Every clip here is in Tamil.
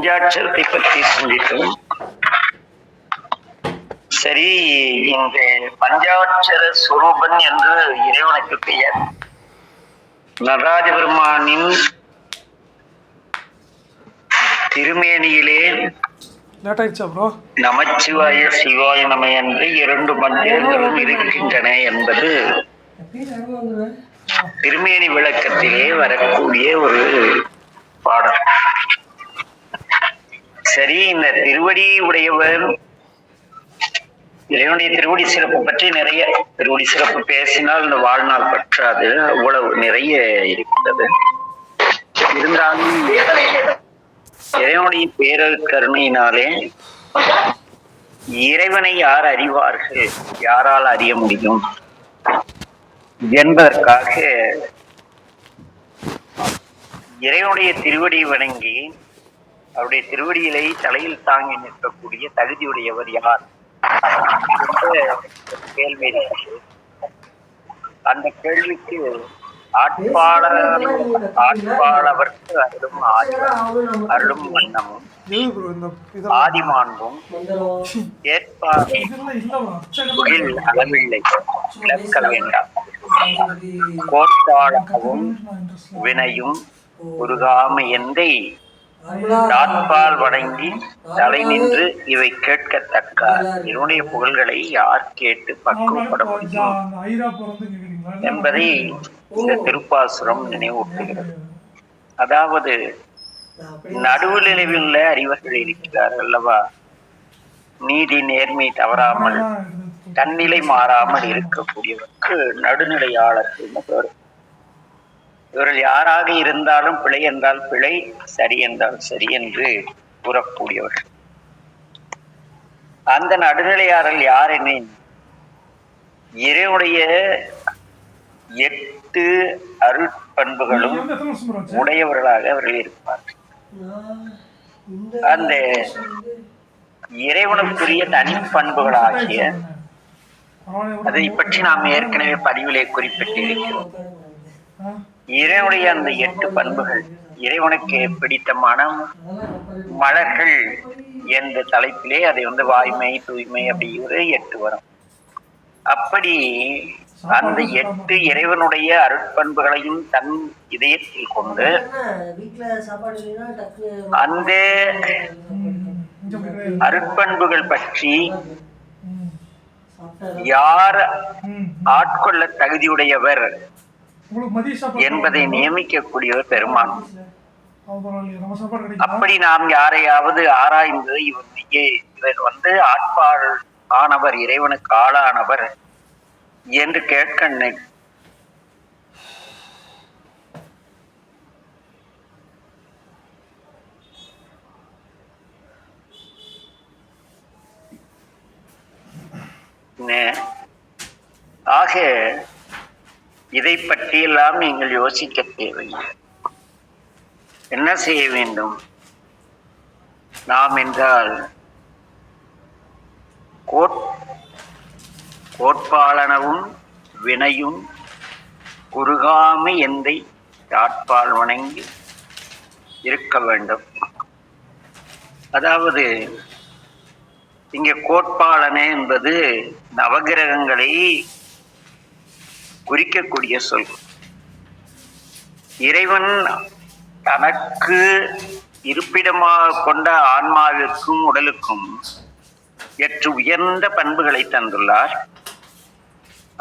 பஞ்சாட்சரத்தை பற்றி சிந்தித்தோம். சரி, இந்த பஞ்சாட்சர சுரூபன் என்று இறைவனுக்கு பெயர். நடராஜ பெருமானின் திருமேனியிலே நமச்சிவாய சிவாய நம என்று 2 மந்திரங்களும் இருக்கின்றன என்பது திருமேனி விளக்கத்திலே வரக்கூடிய ஒரு பாடல். சரி, இந்த திருவடி உடையவர் இறைவனுடைய திருவடி சிறப்பு பற்றி நிறைய, திருவடி சிறப்பு பேசினால் இந்த வாழ்நாள் பற்றாது, அவ்வளவு நிறைய இருக்கிறது. இருந்தாலும் இறைவனுடைய பேரல் கருணையினாலே இறைவனை யார் அறிவார்கள், யாரால் அறிய முடியும் என்பதற்காக இறைவனுடைய திருவடி வணங்கி அவருடைய திருவடியிலை தலையில் தாங்கி நிற்கக்கூடிய தகுதியுடையவர் யார் கேள்வி. அந்த கேள்விக்கு ஆட்பாளவர்க்கு அருளும் வண்ணமும் ஆதிமாண்பும் அளவில்லை, இழக்க வேண்டாம். கோட்பாளவும் வினையும் உருகாம எந்தை தாட்பால் வணங்கி தலை நின்று இவை கேட்கத்தக்க இவனுடைய புகழ்களை யார் கேட்டு பக்குவப்பட முடியும் என்பதை இந்த திருப்பாசுரம் நினைவூட்டுகிறது. அதாவது நடுவில் உள்ள அறிவர்கள் இருக்கிறார் அல்லவா, நீதி நேர்மை தவறாமல் தன்னிலை மாறாமல் இருக்கக்கூடியவருக்கு நடுநிலையாளர்கள். இவர்கள் யாராக இருந்தாலும் பிழை என்றால் பிழை, சரி என்றால் சரி என்று கூறக்கூடியவர்கள். அந்த நடுநிலையாளர்கள் யார் எனில் இறைவனுடைய 8 அருட்பண்புகளும் உடையவர்களாக அவர்கள் இருப்பார்கள். அந்த இறைவனுக்குரிய தனிப்பண்புகளாகிய அதை பற்றி நாம் ஏற்கனவே பதிவிலே குறிப்பிட்டிருக்கிறோம். இறைவனுடைய அந்த 8 பண்புகள், இறைவனுக்கு பிடித்த மனம் மலர்கள் என்ற தலைப்பிலே அதை வாய்மை தூய்மை அப்படி ஒரு 8 வரும். அப்படி அந்த 8 இறைவனுடைய அருட்பண்புகளையும் தன் இதயத்தில் கொண்டு அந்த அருட்பண்புகள் பற்றி யார் ஆட்கொள்ள தகுதியுடையவர் என்பதை நியமிக்கக்கூடியவர் பெருமான். அப்படி நாம் யாரையாவது ஆராய்ந்து இவர் ஆட்பாள் ஆனவர், இறைவனுக்கு ஆளானவர் என்று கேட்க ஆக இதை பற்றியெல்லாம் நீங்கள் யோசிக்க தேவையில்லை. என்ன செய்ய வேண்டும் நாம் என்றால், கோட்பாளனவும் வினையும் குறுகாமை எந்தை தாட்பால் வணங்கி இருக்க வேண்டும். அதாவது இங்கே கோட்பாளனே என்பது நவகிரகங்களை குறிக்கக்கூடிய சொல். இறைவன் தனக்கு இருப்பிடமாக கொண்ட ஆன்மாவிற்கும் உடலுக்கும் 8 உயர்ந்த பண்புகளை தந்துள்ளார்.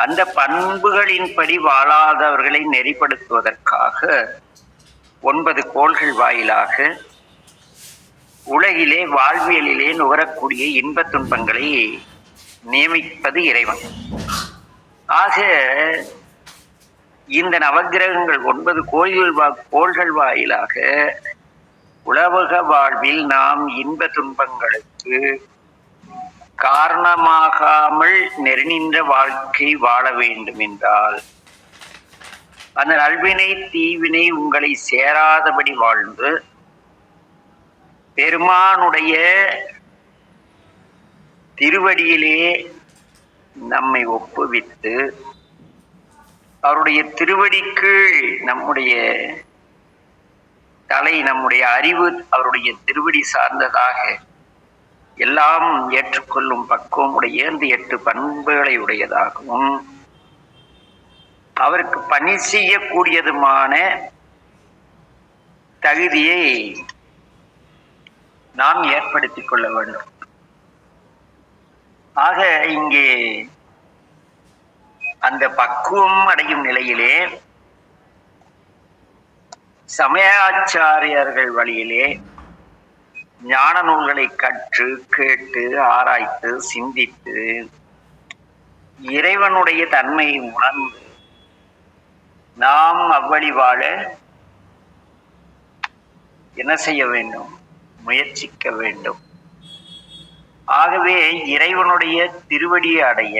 அந்த பண்புகளின்படி வாழாதவர்களை நெறிப்படுத்துவதற்காக 9 கோள்கள் வாயிலாக உலகிலே வாழ்வியலிலே நுகரக்கூடிய இன்ப துன்பங்களை நியமிப்பது இறைவன். ஆக இந்த நவகிரகங்கள் 9 கோள்கள் வாயிலாக உலக வாழ்வில் நாம் இன்ப துன்பங்களுக்கு காரணமாகாமல் நெருநின்ற வாழ்க்கை வாழ வேண்டும் என்றால் அந்த நல்வினை தீவினை உங்களை சேராதபடி வாழ்ந்து பெருமானுடைய திருவடியிலே நம்மை ஒப்புவித்து அவருடைய திருவடிக்கு நம்முடைய தலை நம்முடைய அறிவு அவருடைய திருவடி சார்ந்ததாக எல்லாம் ஏற்றுக்கொள்ளும் பக்குவம் உடைய இந்த 8 பண்புகளை உடையதாகவும் அவருக்கு பணி செய்யக்கூடியதுமான தகுதியை நாம் ஏற்படுத்திக் கொள்ள வேண்டும். ஆக இங்கே அந்த பக்குவம் அடையும் நிலையிலே சமயாச்சாரியர்கள் வழியிலே ஞான நூல்களை கற்று கேட்டு ஆராய்த்து சிந்தித்து இறைவனுடைய தன்மையை உணர்ந்து நாம் அவ்வழி வாழ என்ன செய்ய வேண்டும்? முயற்சிக்க வேண்டும். ஆகவே இறைவனுடைய திருவடியை அடைய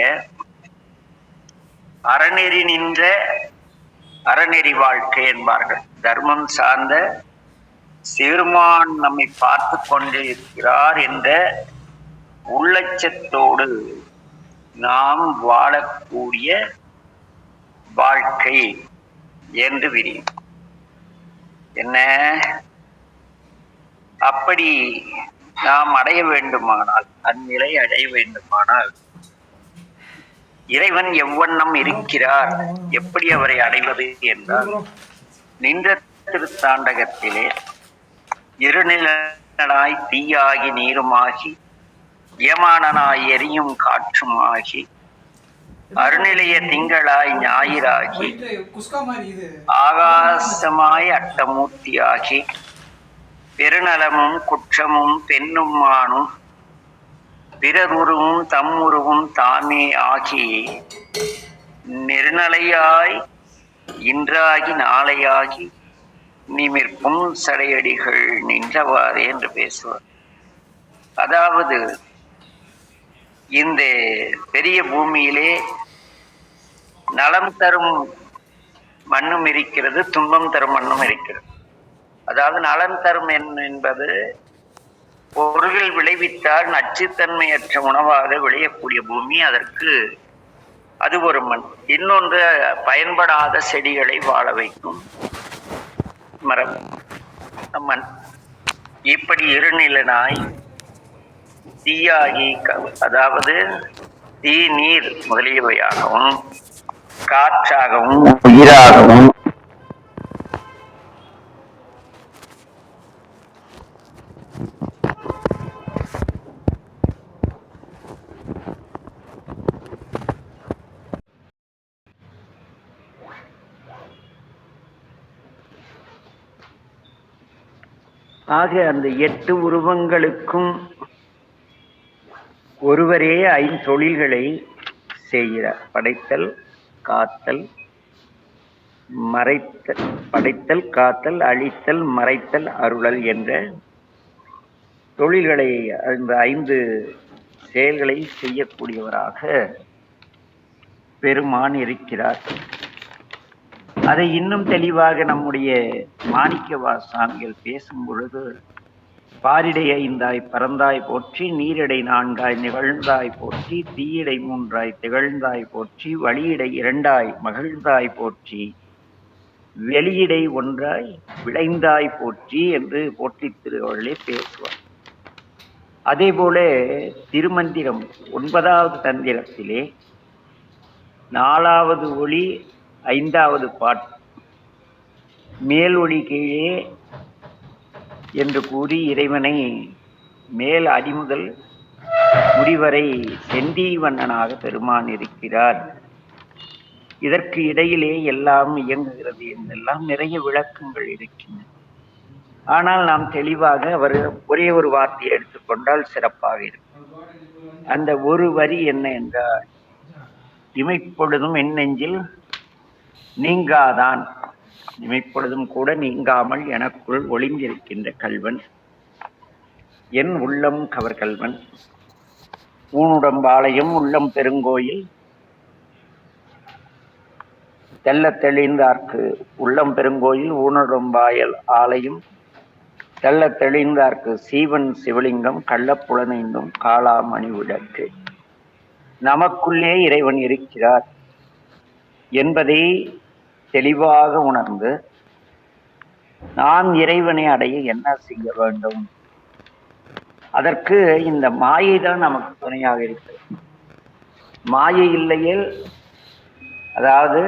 அறநெறி நின்ற அறநெறி வாழ்க்கை என்பார்கள். தர்மம் சார்ந்த சிறுமான் நம்மை பார்த்து கொண்டிருக்கிறார் என்ற உள்ளட்சத்தோடு நாம் வாழக்கூடிய வாழ்க்கை என்று விரியும். என்ன அப்படி நாம் அடைய வேண்டுமானால், அந்நிலை அடைய வேண்டுமானால் இறைவன் எவ்வண்ணம் இருக்கிறார், எப்படி அவரை அடைவது என்றால், நின்ற திருத்தாண்டகத்திலே இருநிலனாய் தீயாகி நீருமாகி ஏமானனாய் எரியும் காற்றுமாகி அருநிலைய திங்களாய் ஞாயிறாகி ஆகாசமாய் அட்டமூர்த்தியாகி பெருநலமும் குற்றமும் பெண்ணும் மானும் பிறருருவும் தம்முருவும் தாமே ஆகி நெருநலையாய் இன்றாகி நாளையாகி நிமிர்க்கும் சடையடிகள் நின்றவாறே என்று பேசுவார். அதாவது இந்த பெரிய பூமியிலே நலம் தரும் மண்ணும் இருக்கிறது, துன்பம் தரும் மண்ணும் இருக்கிறது. அதாவது நலன் தரும் என்பது பொருள்கள் விளைவித்தால் நச்சுத்தன்மையற்ற உணவாக விளையக்கூடிய பூமி, அதற்கு அது ஒரு மண். இன்னொன்று பயன்படாத செடிகளை வாழ வைக்கும் மரம் மண். இப்படி இருநிலனாய் தீயாகி, அதாவது தீ நீர் முதலியவையாகவும் காற்றாகவும் உயிராகவும் ஆக அந்த 8 உருவங்களுக்கும் ஒருவரே 5 தொழில்களை செய்கிறார். படைத்தல், காத்தல், மறைத்தல், படைத்தல், காத்தல், அழித்தல், மறைத்தல், அருளல் என்ற தொழில்களை, அந்த 5 செயல்களை செய்யக்கூடியவராக பெருமான் இருக்கிறார். அதை இன்னும் தெளிவாக நம்முடைய மாணிக்கவா சாமிகள் பேசும் பொழுது, பாரிடை 5ஆய் பறந்தாய் போற்றி, நீரிடை 4ஆய் நிகழ்ந்தாய் போற்றி, தீயிடை 3ஆய் திகழ்ந்தாய் போற்றி, வழியிடை 2ஆய் மகிழ்ந்தாய் போற்றி, வெளியிடை 1ஆய் விளைந்தாய் போற்றி என்று போற்றி திருவள்ளுவரே பேசுவார். அதே போல திருமந்திரம் 9வது தந்திரத்திலே 4வது ஒளி 5வது பாட்டு மேல் ஒளி கீழே என்று கூறி இறைவனை மேல் அடிமுதல் முடிவரை செந்தீவண்ணனாக பெருமான் இருக்கிறார். இதற்கு இடையிலே எல்லாம் இயங்குகிறது என்றெல்லாம் நிறைய விளக்கங்கள் இருக்கின்றன. ஆனால் நாம் தெளிவாக அவர் ஒரே ஒரு வார்த்தையை எடுத்துக்கொண்டால் சிறப்பாக இருக்கும். அந்த ஒரு வரி என்ன என்றால், இமைப்பொழுதும் என் நெஞ்சில் நீங்காதான், இமைப்பொழுதும் கூட நீங்காமல் எனக்குள் ஒளிந்திருக்கின்ற கல்வன், என் உள்ளம் கவர் கல்வன், ஊனுடம்பாளையம் உள்ளம் பெருங்கோயில் தெல்ல தெளிந்தார்க்கு, உள்ளம் பெருங்கோயில் ஊனுடம்பாயல் ஆலயம் தெல்ல தெளிந்தார்க்கு, சீவன் சிவலிங்கம் கள்ளப்புலனைந்தும் காளாமணி விளக்கு. நமக்குள்ளே இறைவன் இருக்கிறார் என்பதை தெளிவாக உணர்ந்து நாம் இறைவனை அடைய என்ன செய்ய வேண்டும்? அதற்கு இந்த மாயை தான் நமக்கு துணையாக இருக்கிறது. மாயை இல்லையில், அதாவது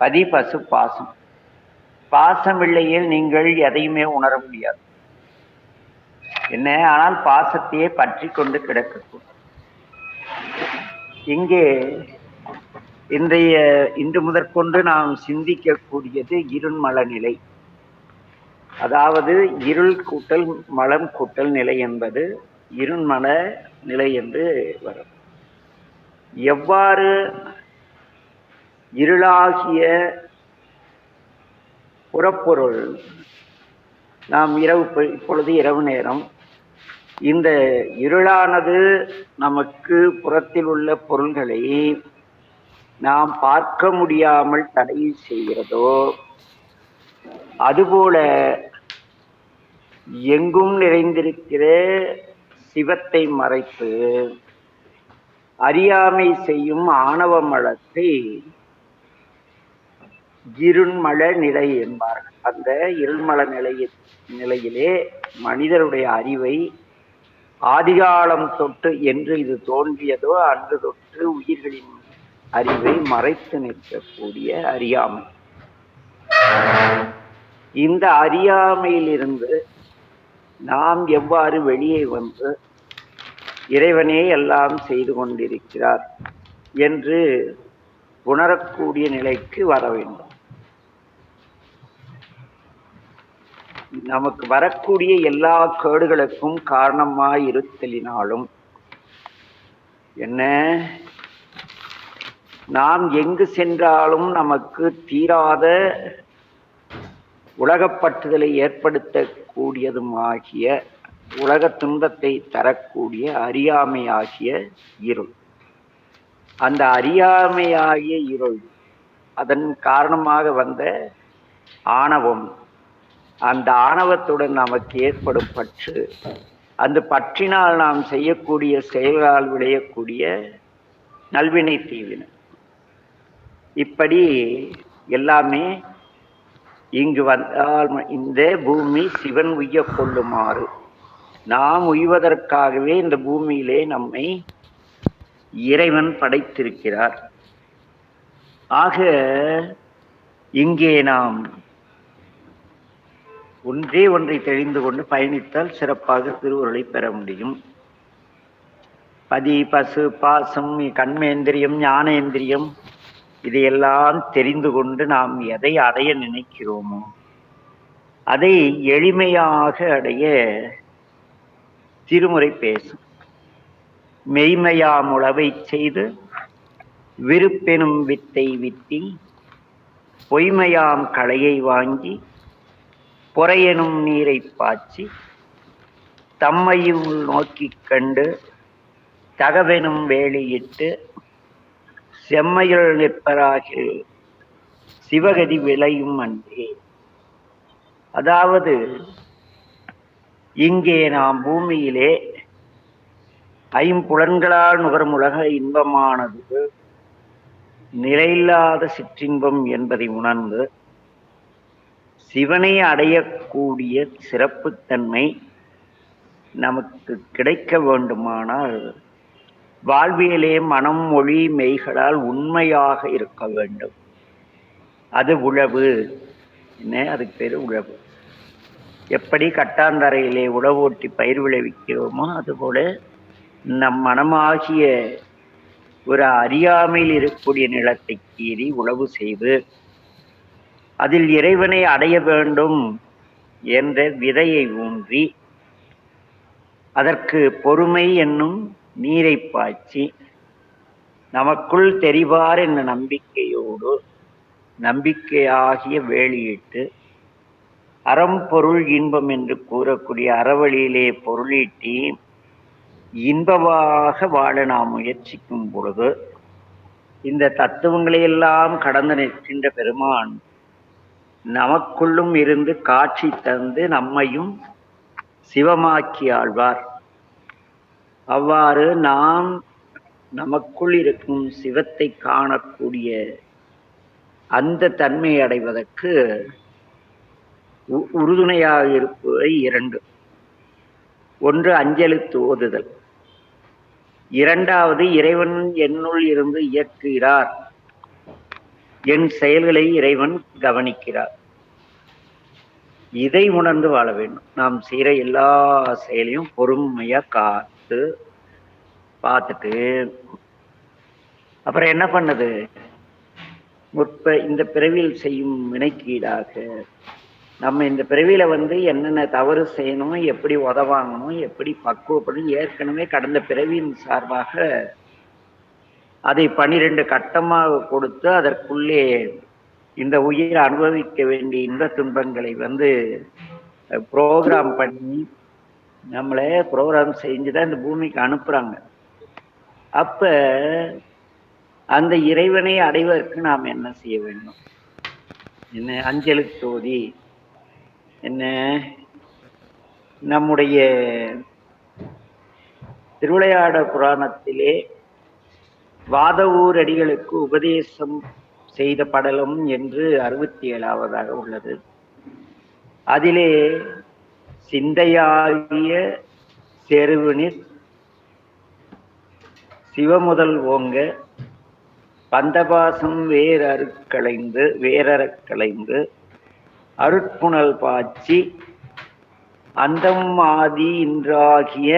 பதி பசு பாசம், பாசம் இல்லையில் நீங்கள் எதையுமே உணர முடியாது. என்ன ஆனால் பாசத்தையே பற்றி கொண்டு கிடக்கக்கூடும். இங்கே இன்று முதற்கொண்டு நாம் சிந்திக்கக்கூடியது இருண்மல நிலை. அதாவது இருள் கூட்டல் மலம் கூட்டல் நிலை என்பது இருண்மல நிலை என்று வரும். எவ்வாறு இருளாகிய புறப்பொருள், நாம் இப்பொழுது இரவு நேரம், இந்த இருளானது நமக்கு புறத்தில் உள்ள பொருள்களை நாம் பார்க்க முடியாமல் தடை செய்கிறதோ, அதுபோல எங்கும் நிறைந்திருக்கிற சிவத்தை மறைத்து அறியாமை செய்யும் ஆணவ மலத்தை இருண்மல நிலை என்பார்கள். அந்த இருள்மல நிலையிலே மனிதருடைய அறிவை ஆதிகாலம் தொட்டு என்று இது தோன்றியதோ அன்று தொட்டு உயிர்களின் அறிவை மறைத்து நிற்கக்கூடிய அறியாமை. இந்த அறியாமையிலிருந்து நாம் எவ்வாறு வெளியே வந்து இறைவனே எல்லாம் செய்து கொண்டிருக்கிறார் என்று உணரக்கூடிய நிலைக்கு வர வேண்டும். நமக்கு வரக்கூடிய எல்லா கேடுகளுக்கும் காரணமாய் இருத்தலினாலும் என்ன, நாம் எங்கு சென்றாலும் நமக்கு தீராத உலகப்பற்றுதலை ஏற்படுத்தக்கூடியதுமாகிய, உலக துன்பத்தை தரக்கூடிய அறியாமையாகிய இருள். அந்த அறியாமையாகிய இருள், அதன் காரணமாக வந்த ஆணவம், அந்த ஆணவத்துடன் நமக்கு ஏற்படும் பற்று, அந்த பற்றினால் நாம் செய்யக்கூடிய செயல்களால் விளையக்கூடிய நல்வினை தீவினை, இப்படி எல்லாமே இங்கு வந்தால் இந்த பூமி சிவன் உய்ய கொள்ளுமாறு, நாம் உய்வதற்காகவே இந்த பூமியிலே நம்மை இறைவன் படைத்திருக்கிறார். ஆக இங்கே நாம் ஒன்றே ஒன்றை தெரிந்து கொண்டு பயணித்தால் சிறப்பாக திருவருளை பெற முடியும். பதி பசு பாசம் கண்மேந்திரியம் ஞானேந்திரியம் இதையெல்லாம் தெரிந்து கொண்டு நாம் எதை அடைய நினைக்கிறோமோ அதை எளிமையாக அடைய திருமுறை பேசும். மெய்மையாம் உளவை செய்து விருப்பெனும் வித்தை வித்தி, பொய்மையாம் களையை வாங்கி பொறையெனும் நீரை பாய்ச்சி, தம்மையும் நோக்கி கண்டு தகவெனும் வேலியிட்டு செம்மையுள் நிற்பராகில் சிவகதி விளையும் அன்றே. அதாவது இங்கே நாம் பூமியிலே ஐம்புலன்களால் நுகரும் உலக இன்பமானது நிலையில்லாத சிற்றின்பம் என்பதை உணர்ந்து சிவனை அடையக்கூடிய சிறப்புத்தன்மை நமக்கு கிடைக்க வேண்டுமானால் வாழ்வியலே மனம் மொழி மெய்களால் உண்மையாக இருக்க வேண்டும். அது உழவு. என்ன அதுக்கு பேரு உழவு. எப்படி கட்டாந்தரையிலே உழவோட்டி பயிர் விளைவிக்கிறோமோ அதுபோல நம் மனமாகிய ஒரு அறியாமையில் இருக்கக்கூடிய நிலத்தை கீறி உழவு செய்து அதில் இறைவனை அடைய வேண்டும் என்ற விதையை ஊன்றி அதற்கு பொறுமை என்னும் நீரை பாய்ச்சி நமக்குள் தெரிவார் என்ற நம்பிக்கையோடு நம்பிக்கையாகிய வேலியிட்டு அறம் பொருள் இன்பம் என்று கூறக்கூடிய அறவழியிலே பொருளீட்டி இன்பமாக வாழ நாம் முயற்சிக்கும் பொழுது இந்த தத்துவங்களை எல்லாம் கடந்து நிற்கின்ற பெருமான் நமக்குள்ளும் இருந்து காட்சி தந்து நம்மையும் சிவமாக்கி ஆழ்வார். அவ்வாறு நாம் நமக்குள் இருக்கும் சிவத்தை காணக்கூடிய அந்த தன்மை அடைவதற்கு உறுதுணையாக இருப்பவை இரண்டு. ஒன்று அஞ்செழுத்து ஓதுதல், இரண்டாவது இறைவன் என்னுள் இருந்து இயக்குகிறார், என் செயல்களை இறைவன் கவனிக்கிறார். இதை உணர்ந்து வாழ வேண்டும். நாம் செய்யற எல்லா செயலையும் பொறுமையா பார்த்துட்டு அப்புறம் என்ன பண்ணுது, இந்த பிறவியில் செய்யும் வினைக்கீடாக நம்ம இந்த பிறவியில என்னென்ன தவறு செய்யணும், எப்படி உதவாங்கணும், எப்படி பக்குவப்படும், ஏற்கனவே கடந்த பிறவியின் சார்பாக அதை 12 கட்டமாக கொடுத்து அதற்குள்ளே இந்த உயிர் அனுபவிக்க வேண்டிய இன்ப துன்பங்களை புரோகிராம் பண்ணி நம்மளே புரோகிராம் செஞ்சுதான் இந்த பூமிக்கு அனுப்புறாங்க. அப்ப அந்த இறைவனை அடைவதற்கு நாம் என்ன செய்ய வேண்டும்? என்ன அஞ்செழுத்து ஓதி, என்ன நம்முடைய திருவிளையாடல் புராணத்திலே வாதவூர் அடிகளுக்கு உபதேசம் செய்த படலம் என்று 67ஆவதாக உள்ளது. அதிலே சிந்தையாகிய செருவினில் சிவமுதல் ஓங்க பந்தபாசம் வேரறக் களைந்து அருட்புணல் பாய்ச்சி அந்தம் ஆதி இன்றாகிய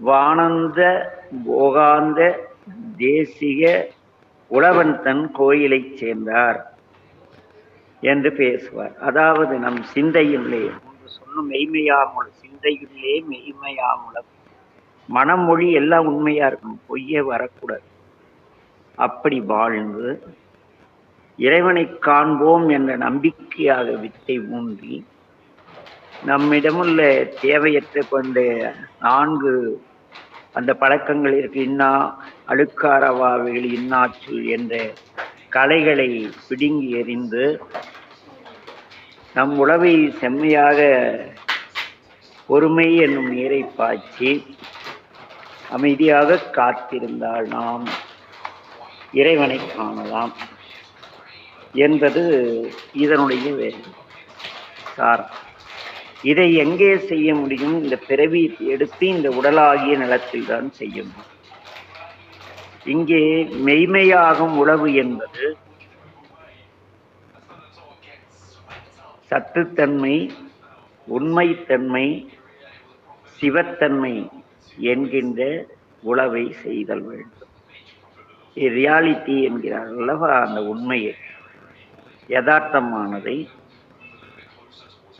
வானந்த போகாந்த தேசிக உழவன் தன் கோயிலை சேர்ந்தார் என்று பேசுவார். அதாவது நம் சிந்தையிலே சொன்ன மெய்மையாமுல, சிந்தையிலே மெய்மையாமுல, மனம் மொழி எல்லாம் உண்மையா இருக்கணும், பொய்யே வரக்கூடாது. அப்படி வாழ்ந்து இறைவனை காண்போம் என்ற நம்பிக்கையாக வித்தை ஊன்றி நம்மிடமுள்ள தேவையற்ற கொண்ட 4 அந்த பழக்கங்கள் இருக்கு. இன்னா அழுக்காரவாவைகள் இன்னாச்சு என்ற கலைகளை பிடுங்கி எறிந்து நம் உளவை செம்மையாக பொறுமை என்னும் நீரை பாய்ச்சி அமைதியாக காத்திருந்தால் நாம் இறைவனை காணலாம் என்பது இதனுடைய சாரம். இதை எங்கே செய்ய முடியும்? இந்த பிறவி எடுத்து இந்த உடலாகிய நிலத்தில் தான் செய்ய முடியும். இங்கே மெய்மையாகும் உளவு என்பது சத்துத்தன்மை, உண்மைத்தன்மை, சிவத்தன்மை என்கின்ற உளவை செய்தல் வேண்டும். ரியாலிட்டி என்கிறார் அல்லவா, அந்த உண்மையை, யதார்த்தமானதை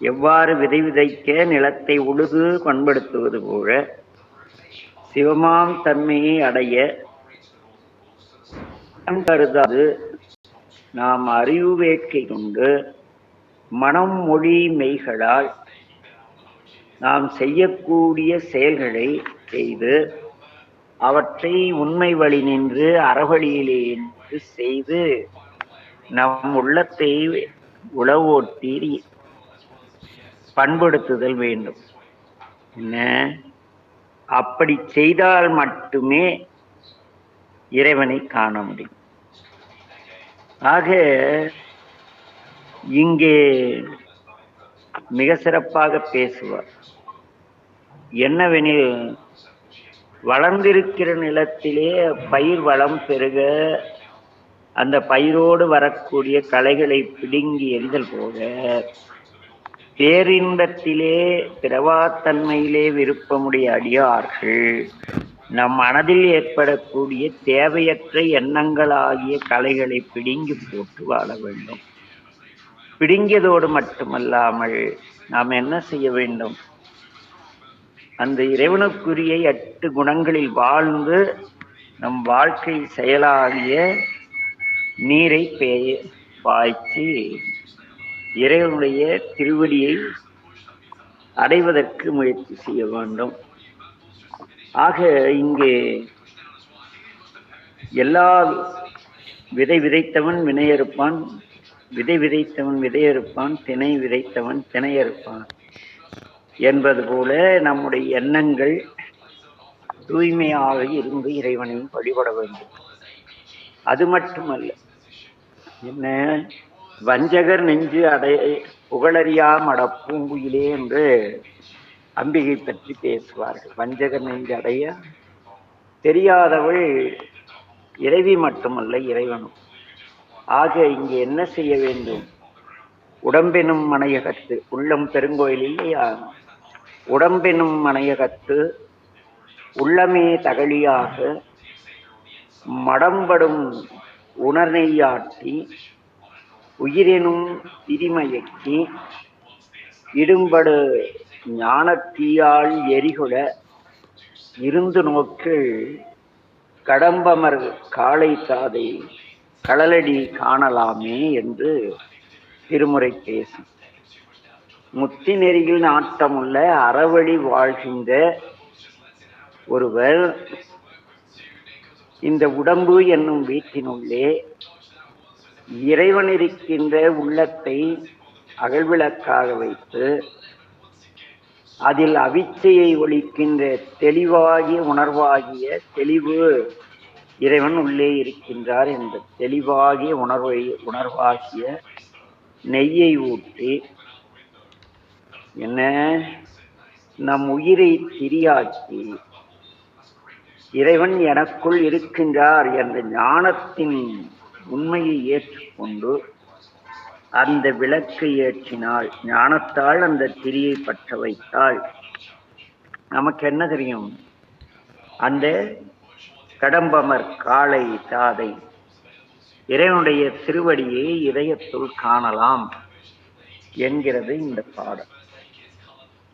எவ்வாறு விதைக்க நிலத்தை உழுது பண்படுத்துவது போல சிவமாம் தன்மையை அடைய கருதாது நாம் அறிவு வேட்கை கொண்டு மனம் மொழி மெய்களால் நாம் செய்யக்கூடிய செயல்களை செய்து அவற்றை உண்மை வழி நின்று அறவழியிலே நின்று செய்து நம் உள்ளத்தை உளவோட்டி பண்படுத்துதல் வேண்டும். என்ன, அப்படி செய்தால் மட்டுமே இறைவனை காண முடியும். ஆக இங்கே மிக சிறப்பாக பேசுவார். என்னவெனில், வளர்ந்திருக்கிற நிலத்திலே பயிர் வளம் பெருக அந்த பயிரோடு வரக்கூடிய களைகளை பிடுங்கி எறிதல் போல பேரின்பத்திலே பிறவாத்தன்மையிலே விருப்பமுடைய அடியார்கள் நம் மனதில் ஏற்படக்கூடிய தேவையற்ற எண்ணங்களாகிய கலைகளை பிடுங்கி போட்டு வாழ வேண்டும். பிடுங்கியதோடு மட்டுமல்லாமல் நாம் என்ன செய்ய வேண்டும்? அந்த இறைவனுக்குரிய 8 குணங்களில் வாழ்ந்து நம் வாழ்க்கை செயலாகிய நீரை பாய்ச்சி இறைவனுடைய திருவடியை அடைவதற்கு முயற்சி செய்ய வேண்டும். ஆக இங்கே எல்லா விதை விதைத்தவன் வினையறுப்பான், விதை விதைத்தவன் விதையறுப்பான், திணை விதைத்தவன் திணையறுப்பான் என்பது போல நம்முடைய எண்ணங்கள் தூய்மையாக இருந்து இறைவனை வழிபட வேண்டும். அது மட்டுமல்ல, என்ன, வஞ்சகர் நெஞ்சு புகழறியா மடப்பூங்குயிலே என்று அம்பிகை பற்றி பேசுவார்கள். வஞ்சக நெஞ்சு அடைய தெரியாதவள் இறைவி மட்டுமல்ல, இறைவனும். ஆக இங்கே என்ன செய்ய வேண்டும்? உடம்பெனும் மனையகத்து, உள்ளம் பெருங்கோயில் இல்லையா? உடம்பெனும் மனையகத்து உள்ளமே தகழியாக மடம்படும் உணர்நெய்யாட்டி உயிரெனும் திரிமயக்கி இடும்படு ஞானத்தீயால் எரிகுல இருந்து நோக்கில் கடம்பமர் காளை தாதை களலடி காணலாமே என்று திருமுறை பேசும். முத்தி நெறியில் நாட்டமுள்ள அறவழி வாழ்கின்ற ஒருவர் இந்த உடம்பு என்னும் வீட்டினுள்ளே இறைவன் இருக்கின்ற உள்ளத்தை அகழ்விளக்காக வைத்து அதில் அவிச்சையை ஒழிக்கின்ற தெளிவாகிய உணர்வாகிய தெளிவு இறைவன் உள்ளே இருக்கின்றார் என்ற தெளிவாகிய உணர்வாகிய நெய்யை ஊற்றி என்ன நம் உயிரை திரியாக்கி இறைவன் எனக்குள் இருக்கின்றார் என்ற ஞானத்தின் உண்மையை ஏற்றுக்கொண்டு அந்த விளக்கை ஏற்றினால், ஞானத்தால் அந்த திரியை பற்ற வைத்தால் நமக்கு என்ன தெரியும்? அந்த கடம்பமர் காளை தாதை இறைவனுடைய திருவடியை இதயத்துள் காணலாம் என்கிறது இந்த பாடம்.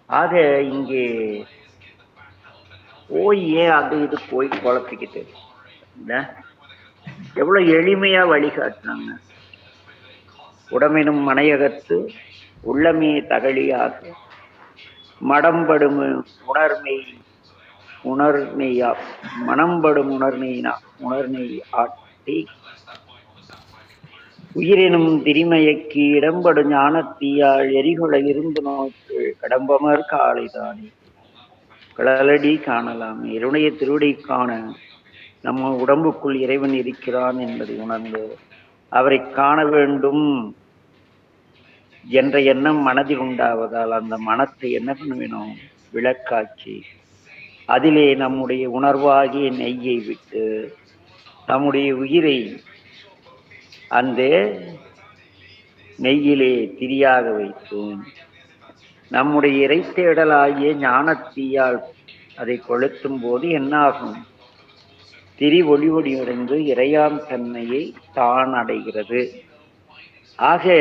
ஆக இங்கே போய் ஏன் அது இது போய் குழப்பிக்கிட்டு எவ்வளவு எளிமையா வழிகாட்டினாங்க. உடமெனும் மனையகத்து உள்ளமே தகழியாக மடம்படும் உணர்நெய்யா மனம்படும் உணர்நெய் ஆட்டி உயிரெனும் திரிமயக்கி இடம்படு ஞானத்தீயால் எரிகுல இருந்து நோக்கு கடம்பமர் காளைதானே களலடி காணலாம். இறைவனுடைய திருவடி காண நம்ம உடம்புக்குள் இறைவன் இருக்கிறான் என்பதை உணர்ந்து அவரை காண வேண்டும் என்ற எண்ணம் மனதில் உண்டாவதால் அந்த மனத்தை என்ன பண்ண வேணும்? விளக்காக்கி அதிலே நம்முடைய உணர்வாகிய நெய்யை விட்டு நம்முடைய உயிரை அந்த நெய்யிலே திரியாக வைத்தோம். நம்முடைய இறைத்தேடலாகிய ஞானத்தீயால் அதை கொளுத்தும் போது என்னாகும்? திரி ஒளி ஒளியடைந்து இறையாம் தன்மையை தான் அடைகிறது. ஆக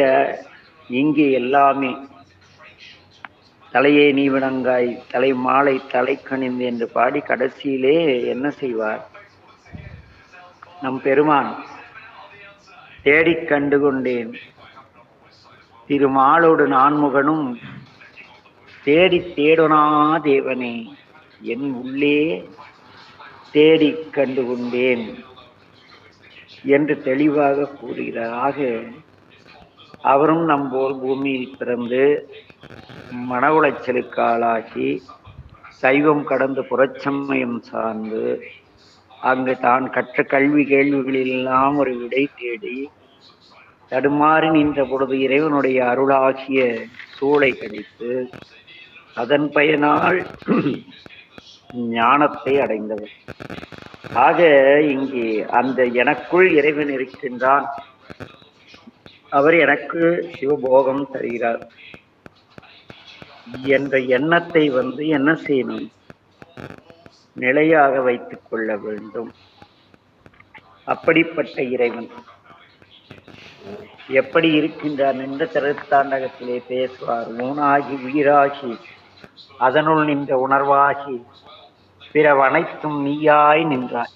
இங்கே எல்லாமே தலையே நீ விளங்காய் தலை மாலை தலை கணிந்து என்று பாடி கடைசியிலே என்ன செய்வார்? நம் பெருமான் தேடிக் கண்டு கொண்டேன் திருமாலோடு நான்முகனும் தேடி தேடுனா தேவனே என் உள்ளே தேடிக் கண்டு கொண்டேன் என்று தெளிவாக கூறுகிறார். ஆக அவரும் நம்போல் பூமியில் பிறந்து மன உளைச்சலுக்கு ஆளாகி சைவம் கடந்து புறச்சமயம் சார்ந்து அங்கு தான் கற்ற கல்வி கேள்விகளெல்லாம் ஒரு விடை தேடி தடுமாறி நின்ற பொழுது இறைவனுடைய அருளாகிய சூளை கிடைத்து அதன் பயனால் ஞானத்தை அடைந்தவர். ஆக இங்கே அந்த எனக்குள் இறைவன் இருக்கின்றான், அவர் எனக்கு சிவபோகம் தருகிறார் என்ற எண்ணத்தை என்ன செய்யணும்? நிலையாக வைத்துக் கொள்ள வேண்டும். அப்படிப்பட்ட இறைவன் எப்படி இருக்கின்றான் என்ற திருத்தாண்டகத்திலே பேசுவார். ஊனாகி உயிராகி அதனுள் நின்ற உணர்வாகி பிறவனைத்தும் நீயாய் நின்றாய்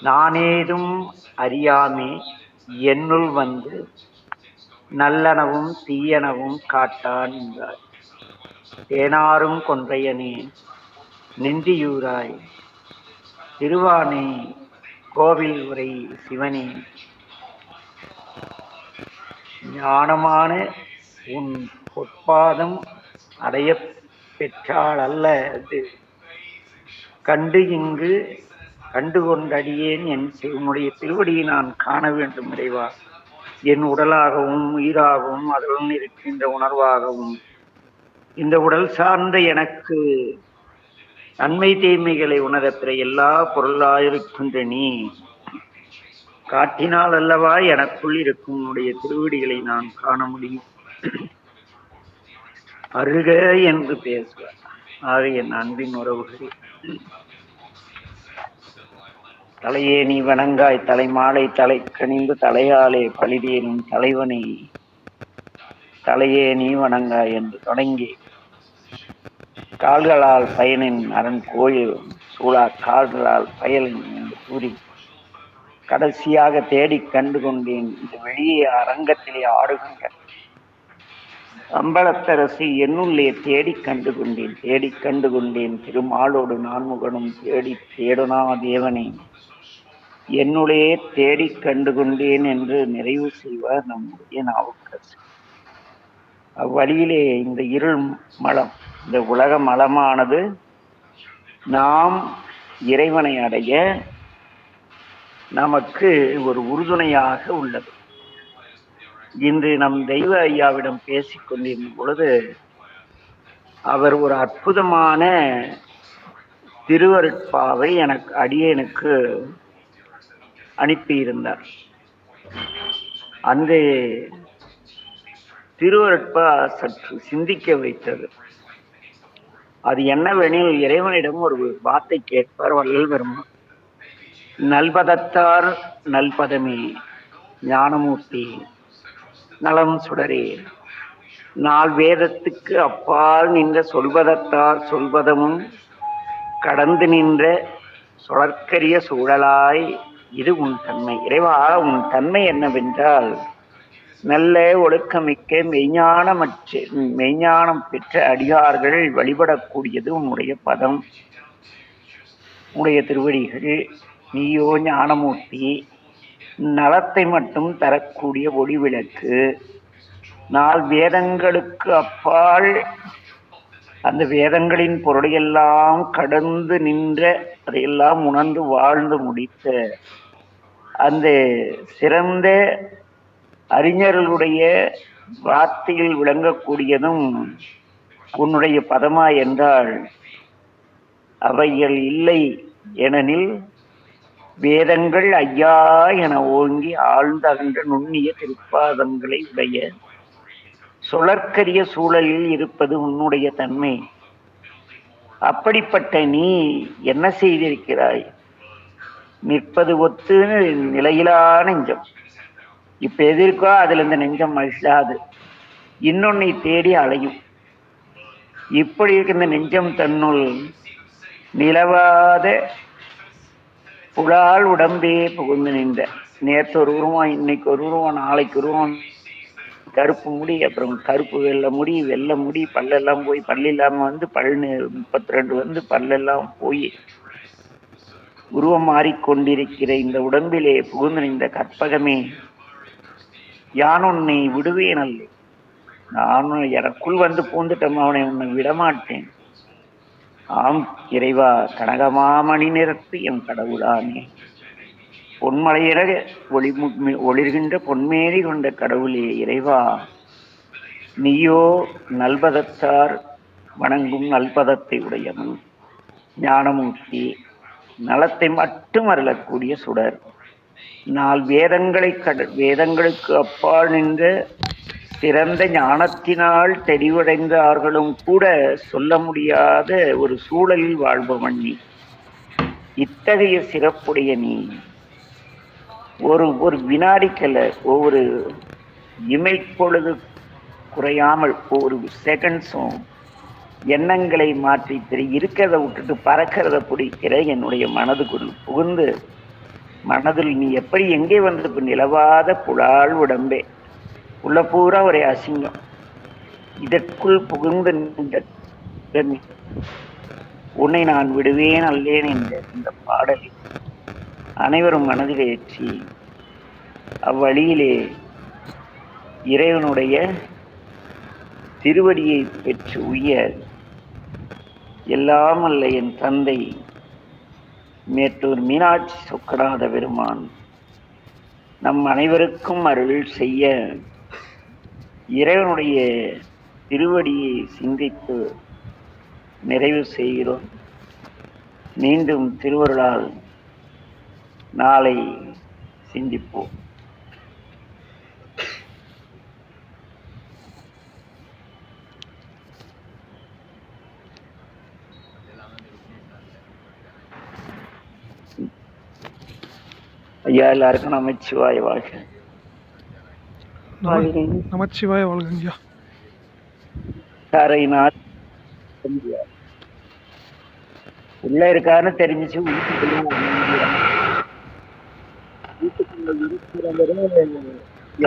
நானேதும் அறியாமே என்னுள் வந்து நல்லனவும் தீயனவும் காட்டான் என்றார். தேனாரும் கொன்றையனே நின்றியூராய் திருவானே கோவில் உரை சிவனே ஞானமான உன் பொற்பாதம் அடைய பெற்றாள் அல்ல அது கண்டு இங்கு கண்டு கொண்டடியேன் என் உன்னுடைய திருவடியை நான் காண வேண்டும் இறைவா என் உடலாகவும் உயிராகவும் அதனுடன் இருக்கின்ற உணர்வாகவும் இந்த உடல் சார்ந்த எனக்கு நன்மை தீமைகளை உணரப்பிற எல்லா பொருளாயிருக்கின்ற நீ காட்டினால் அல்லவா எனக்குள் இருக்கும் உன்னுடைய திருவடிகளை நான் காண முடியும். அருக என்று பேசுவார். ஆக என் அன்பின் உறவுகளே, தலையே நீ வணங்காய் தலைமாலை தலை கணிந்து தலையாலே பழிதேனும் தலைவனை தலையே நீ வணங்காய் என்று தொடங்கி கால்களால் பயனின் அரண் கோயில் சூழா கால்களால் பயலின் என்று கூறி கடைசியாக தேடி கண்டு கொண்டேன் இந்த வெளியே அரங்கத்திலே ஆடுகின்ற அம்பலத்தரசி என்னுள்ளே தேடி கண்டு கொண்டேன் திருமாலோடு நான்முகனும் தேடி தேடுனா தேவனை என்னுள்ளே தேடி கண்டு கொண்டேன் என்று நிறைவு செய்வார் நம்முடைய நாவுக்கரசு. அவ்வழியிலே இந்த இருள் மலம், இந்த உலக மலமானது நாம் இறைவனை அடைய நமக்கு ஒரு உறுதுணையாக உள்ளது. இன்று நம் தெய்வ ஐயாவிடம் பேசிக் கொண்டிருந்த பொழுது அவர் ஒரு அற்புதமான திருவருட்பாவை எனக்கு அடியேனுக்கு அனுப்பியிருந்தார். அந்த திருவருட்பா சற்று சிந்திக்க வைத்தது. அது என்னவெனில், இறைவனிடம் ஒரு வார்த்தை கேட்பார் வள்ளல் பெருமான். நல்பதத்தார் நல்பதமே ஞானமூர்த்தி நலம் சுடரே, நால் வேதத்துக்கு அப்பால் நின்ற சொல்வதத்தார் சொல்வதமும் கடந்து நின்ற சுழற்கரிய சூழலாய் இது உன் தன்மை. இறைவா, உன் தன்மை என்னவென்றால் நல்ல ஒழுக்கமிக்க மெய்ஞானம் பெற்ற அடியார்கள் வழிபடக்கூடியது உன்னுடைய பதம், உடைய திருவடிகள். நீயோ ஞானமூர்த்தி, நலத்தை மட்டும் தரக்கூடிய ஒளி விளக்கு. நால் வேதங்களுக்கு அப்பால் அந்த வேதங்களின் பொருளையெல்லாம் கடந்து நின்ற, அதையெல்லாம் உணர்ந்து வாழ்ந்து முடித்த அந்த சிறந்த அறிஞர்களுடைய வார்த்தையில் விளங்கக்கூடியதும் உன்னுடைய பதமா என்றால் அவைகள் இல்லை ஏனெனில் வேதங்கள் ஐயா என ஓங்கி ஆழ்ந்தகன்ற நுண்ணிய திருப்பாதங்களை உடைய சுழற்கரிய சூழலில் இருப்பது உன்னுடைய தன்மை. அப்படிப்பட்ட நீ என்ன செய்திருக்கிறாய்? நிற்பது ஒத்து நிலையிலா நெஞ்சம். இப்ப எதிர்க்கோ அதுல இந்த நெஞ்சம் மகிழாது, இன்னொன்னை தேடி அலையும். இப்படி இருக்க இந்த நெஞ்சம் தன்னுள் நிலவாத புலால் உடம்பே புகுந்து நின்ற. நேற்று ஒரு உருவம், இன்னைக்கு ஒரு உருவம், நாளைக்கு உருவம். கருப்பு முடி, அப்புறம் கருப்பு வெள்ளை முடி, பல்லெல்லாம் போய் பல்லு இல்லாம வந்து 32 வந்து பல்லெல்லாம் போய் உருவம் மாறிக்கொண்டிருக்கிற இந்த உடம்பிலே புகுந்து நின்ற கற்பகமே, யான் உன்னை விடுவேன் அல்ல. நானும் எனக்குள் வந்து பூந்துட்டோம், அவனை உன்னை விடமாட்டேன். ஆம் இறைவா, கனகமாமணி நிறத்து என் கடவுளானே, பொன்மலையிற ஒளிர்கின்ற பொன்மேனி கொண்ட கடவுளே இறைவா, நீயோ நல்பதத்தார் வணங்கும் நல்பதத்தை உடையவன், ஞானமூர்த்தி, நலத்தை மட்டும் அருளக்கூடிய சுடர். நால் வேதங்களுக்கு அப்பால் நின்ற சிறந்த ஞானத்தினால் தெளிவடைந்தார்களும் கூட சொல்ல முடியாத ஒரு சூழலில் வாழ்பவன் நீ. இத்தகைய சிறப்புடைய நீ ஒரு வினாடிக்கல்ல, ஒவ்வொரு இமைப்பொழுது குறையாமல் ஒவ்வொரு செகண்ட்ஸும் எண்ணங்களை மாற்றி இருக்கிறத விட்டுட்டு பறக்கிறத பிடிக்கிற என்னுடைய மனதுக்குள் புகுந்து, மனதில் நீ எப்படி எங்கே வந்து நிலவாத புலால் உடம்பே, உள்ள பூரா ஒரே அசிங்கம், இதற்குள் புகுந்து உன்னை நான் விடுவேன் அல்லேன் என்ற இந்த பாடலில் அனைவரும் மனதில் ஏற்றி அவ்வழியிலே இறைவனுடைய திருவடியை பெற்று உய்ய எல்லாம் அல்ல என் தந்தை மேட்டூர் மீனாட்சி சொக்கநாத பெருமான் நம் அனைவருக்கும் அருள் செய்ய இறைவனுடைய திருவடியை சிந்தித்து நிறைவு செய்கிறோம். மீண்டும் திருவருளால் நாளை சிந்திப்போம். ஐயா, எல்லாருக்கும் நமச்சிவாய வாழ்க. நமச்சிவாய வாழ்க ஐயா. நாள் உள்ள இருக்காருன்னு தெரிஞ்சிச்சு. வீட்டுக்குள்ள இருக்கிறவரு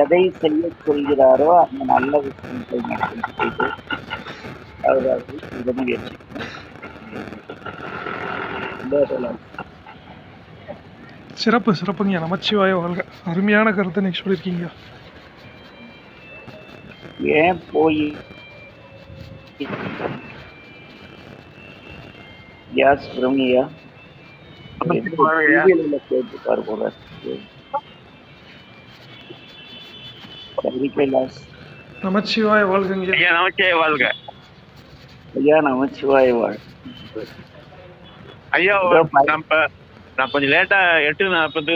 எதை செய்ய சொல்கிறாரோ அந்த நல்ல விஷயத்தை மட்டும் செய்து அவர்கள் முயற்சி. சிறப்பு சிறப்புங்க. நமச்சிவாய வாழ்க. அருமையான கருத்தை நீங்க சொல்லியிருக்கீங்க. ஏன் போய் சுரமியா கேட்டுப்பாரு போல. சரி கைலாஸ். நமச்சிவாய வாழ்கங்க. நமச்சிவாய வாழ்க ஐயா. நமச்சிவாய வாழ் ஐயா. நான் கொஞ்சம் லேட்டா 8:40